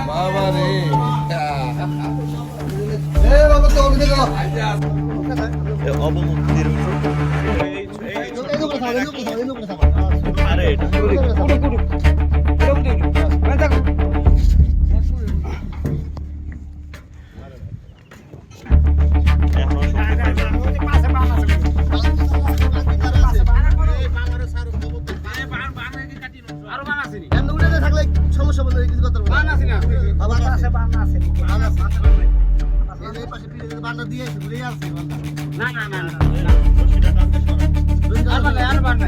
বাবা রে অবমুক্তির আরে এটা সমস্যা বলতে কিছু কথা বলবো না আছে বান্না আছে এই পাশে পিড়ে বান্না দিয়ে ঘুরে আসছে না আর বান্না আর বান্না